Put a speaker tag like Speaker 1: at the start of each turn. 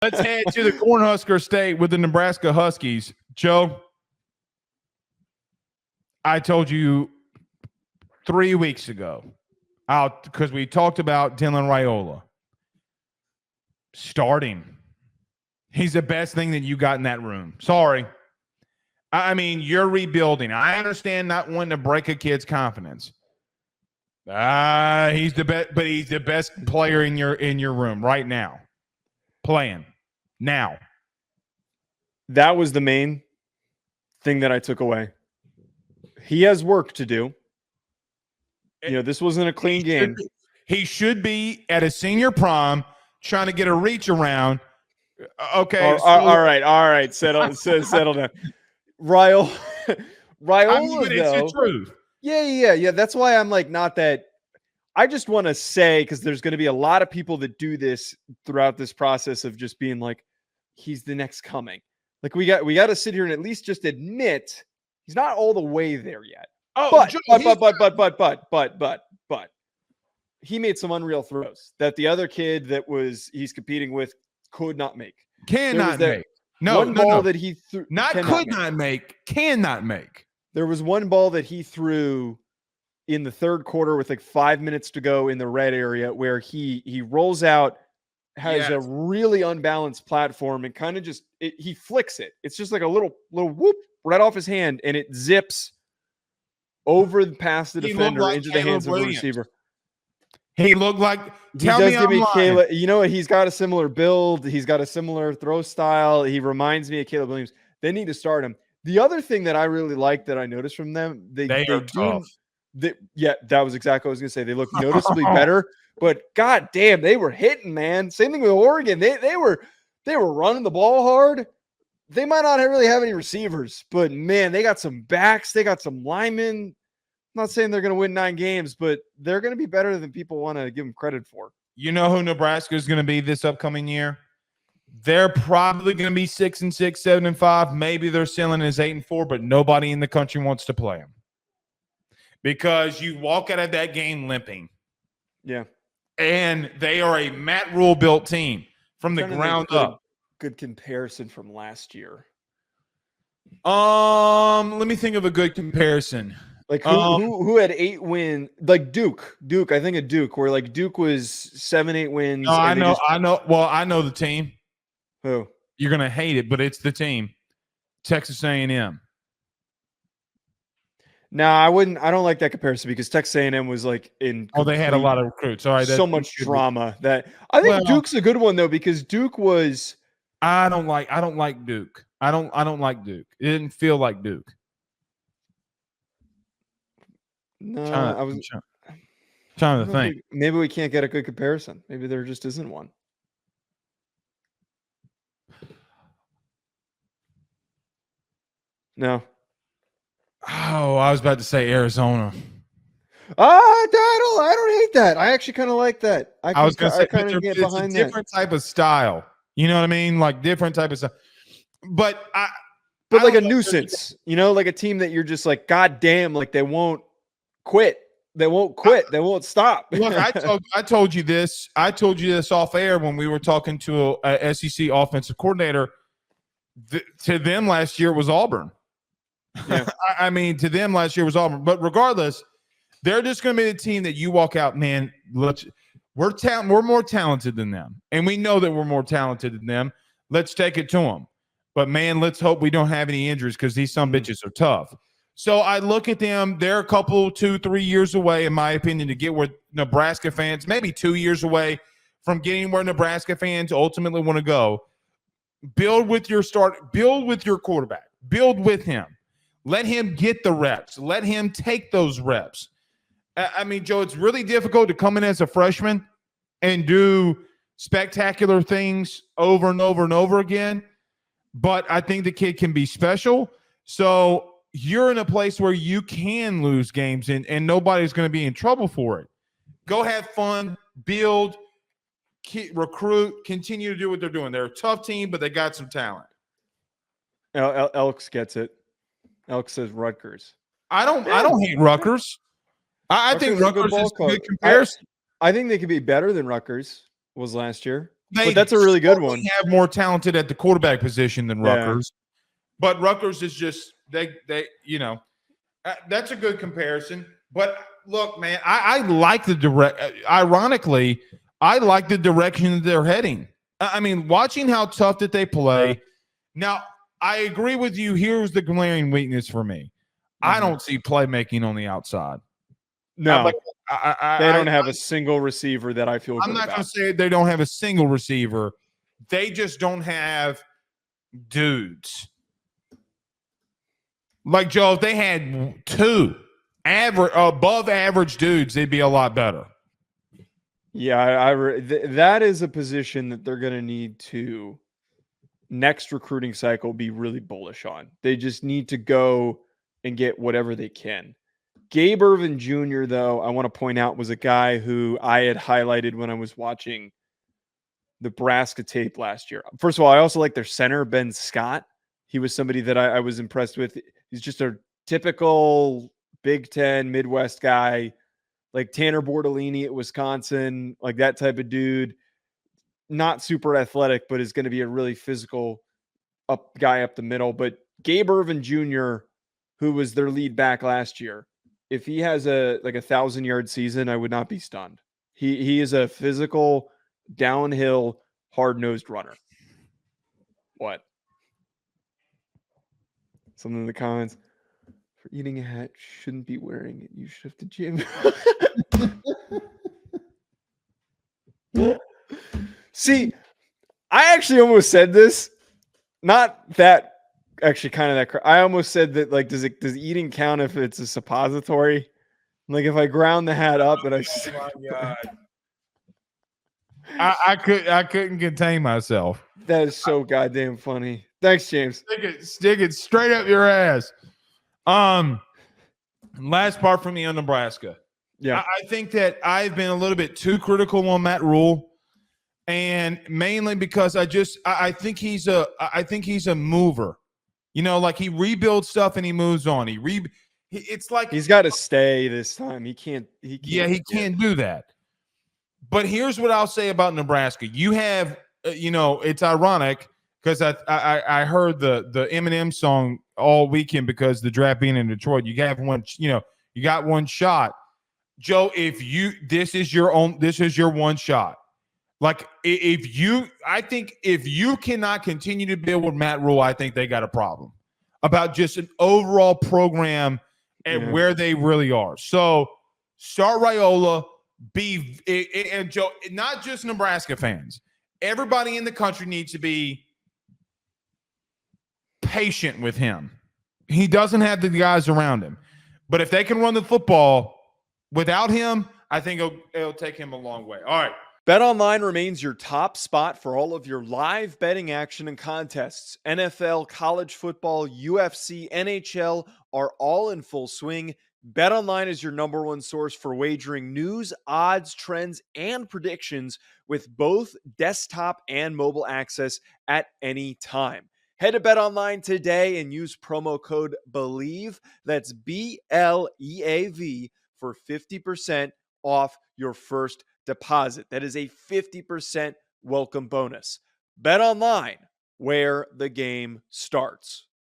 Speaker 1: Let's head to the Cornhusker State with the Nebraska Huskies. Joe, I told you 3 weeks ago, because we talked about Dylan Raiola starting. He's the best thing that you got in that room. Sorry. I mean, you're rebuilding. I understand not wanting to break a kid's confidence. He's the best, but he's the best player in your room right now. Playing now.
Speaker 2: That was the main thing that I took away. He has work to do. This wasn't a clean game.
Speaker 1: He should be at a senior prom trying to get a reach around. Okay.
Speaker 2: All right. Settle down. Raiola, though.
Speaker 1: It's the truth.
Speaker 2: Yeah. That's why I'm like not that. I just want to say, because there's going to be a lot of people that do this throughout this process of just being like, he's the next coming. Like we got to sit here and at least just admit he's not all the way there yet. But he made some unreal throws that the other kid that he's competing with could not make.
Speaker 1: Cannot make. One
Speaker 2: ball that he threw.
Speaker 1: Cannot make.
Speaker 2: There was one ball that he threw in the third quarter with like 5 minutes to go in the red area where he rolls out, has a really unbalanced platform and kind of just he flicks it. It's just like a little whoop right off his hand and it zips over past the defender into the hands of the receiver.
Speaker 1: He looked like
Speaker 2: Caleb. You know what? He's got a similar build. He's got a similar throw style. He reminds me of Caleb Williams. They need to start him. The other thing that I really like that I noticed from them, they are tough. That was exactly what I was going to say. They look noticeably better, but god damn, they were hitting, man. Same thing with Oregon. They were running the ball hard. They might not really have any receivers, but man, they got some backs. They got some linemen. I'm not saying they're going to win 9 games, but they're going to be better than people want to give them credit for.
Speaker 1: You know who Nebraska is going to be this upcoming year? They're probably going to be 6-6, 7-5. Maybe their ceiling is 8-4, but nobody in the country wants to play them because you walk out of that game limping.
Speaker 2: Yeah,
Speaker 1: and they are a Matt Rule built team from the ground up.
Speaker 2: Good comparison from last year.
Speaker 1: Let me think of a good comparison.
Speaker 2: Like who had 8 wins? Like Duke. I think of Duke, where like Duke was 7-8 wins.
Speaker 1: No, I know. Well, I know the team.
Speaker 2: Who?
Speaker 1: You're gonna hate it, but it's the team. Texas A&M.
Speaker 2: No, I wouldn't. I don't like that comparison because Texas A&M was like in.
Speaker 1: They had a lot of recruits. All right,
Speaker 2: so much drama that I think Duke's a good one though because Duke was.
Speaker 1: I don't like Duke. I don't like Duke. It didn't feel like Duke.
Speaker 2: No, I was
Speaker 1: trying to think.
Speaker 2: Maybe we can't get a good comparison. Maybe there just isn't one. No.
Speaker 1: Oh, I was about to say Arizona.
Speaker 2: I don't hate that. I actually kind of like that.
Speaker 1: I was going to say
Speaker 2: kind of get behind
Speaker 1: that. Different type of style. You know what I mean? Like different type of style. But
Speaker 2: like a nuisance. Like a team that you're just like, God damn, like they won't quit. They won't quit. They won't stop.
Speaker 1: Look, I told you this. I told you this off air when we were talking to a SEC offensive coordinator. To them last year was Auburn. Yeah. I mean, to them last year was Auburn. But regardless, they're just going to be the team that you walk out, man. We're more talented than them, and we know that we're more talented than them. Let's take it to them. But man, let's hope we don't have any injuries because these some bitches are tough. So I look at them. They're a couple, 2-3 years away, in my opinion, to get where Nebraska fans, maybe 2 years away from getting where Nebraska fans ultimately want to go. Build with your quarterback. Build with him. Let him get the reps. Let him take those reps. I mean, Joe, it's really difficult to come in as a freshman and do spectacular things over and over and over again. But I think the kid can be special. So you're in a place where you can lose games and nobody's going to be in trouble for it. Go have fun, build, recruit, continue to do what they're doing. They're a tough team, but they got some talent.
Speaker 2: Elks gets it. Elks says Rutgers.
Speaker 1: I don't hate Rutgers. I think Rutgers is a good comparison.
Speaker 2: I think they could be better than Rutgers was last year. But that's a really good one.
Speaker 1: Have more talented at the quarterback position than Rutgers, but Rutgers is just they that's a good comparison. But look, man, I like the ironically, I like the direction that they're heading. I mean, watching how tough that they play. Now, I agree with you. Here's the glaring weakness for me. I don't see playmaking on the outside.
Speaker 2: No, they don't have a single receiver that I feel good about.
Speaker 1: I'm not going to say they don't have a single receiver. They just don't have dudes. Like, Joe, if they had two above average dudes, they'd be a lot better.
Speaker 2: Yeah, that is a position that they're going to need to, next recruiting cycle, be really bullish on. They just need to go and get whatever they can. Gabe Ervin Jr., though, I want to point out, was a guy who I had highlighted when I was watching Nebraska tape last year. First of all, I also like their center, Ben Scott. He was somebody that I was impressed with. He's just a typical Big Ten Midwest guy, like Tanner Bordolini at Wisconsin, like that type of dude. Not super athletic, but is going to be a really physical guy up the middle. But Gabe Ervin Jr., who was their lead back last year, if he has a 1,000-yard season, I would not be stunned. He is a physical, downhill, hard-nosed runner. What? Something in the comments. For eating a hat, shouldn't be wearing it. You should have to gym. See, I actually almost said this. Not that. Actually, kind of that. I almost said that, like, does eating count if it's a suppository? Like, if I ground the hat up and
Speaker 1: oh my God. I couldn't contain myself.
Speaker 2: That is so goddamn funny. Thanks, James.
Speaker 1: Stick it straight up your ass. Last part for me on Nebraska.
Speaker 2: Yeah,
Speaker 1: I think that I've been a little bit too critical on Matt Rule, and mainly because I think he's a mover. You know, like he rebuilds stuff and he moves on. It's like
Speaker 2: he's got to stay this time. He can't
Speaker 1: do that. But here's what I'll say about Nebraska. You have, it's ironic because I heard the Eminem song all weekend because the draft being in Detroit. You got one shot, Joe. This is your one shot. Like if you cannot continue to build with Matt Rule, I think they got a problem about just an overall program and where they really are. So start Raiola, and Joe, not just Nebraska fans. Everybody in the country needs to be patient with him. He doesn't have the guys around him. But if they can run the football without him, I think it'll take him a long way. All right.
Speaker 2: BetOnline remains your top spot for all of your live betting action and contests. NFL, college football, UFC, NHL are all in full swing. BetOnline is your number one source for wagering news, odds, trends, and predictions with both desktop and mobile access at any time. Head to BetOnline today and use promo code BELIEVE, that's BLEAV, for 50% off your first deposit. That is a 50% welcome bonus. BetOnline, where the game starts.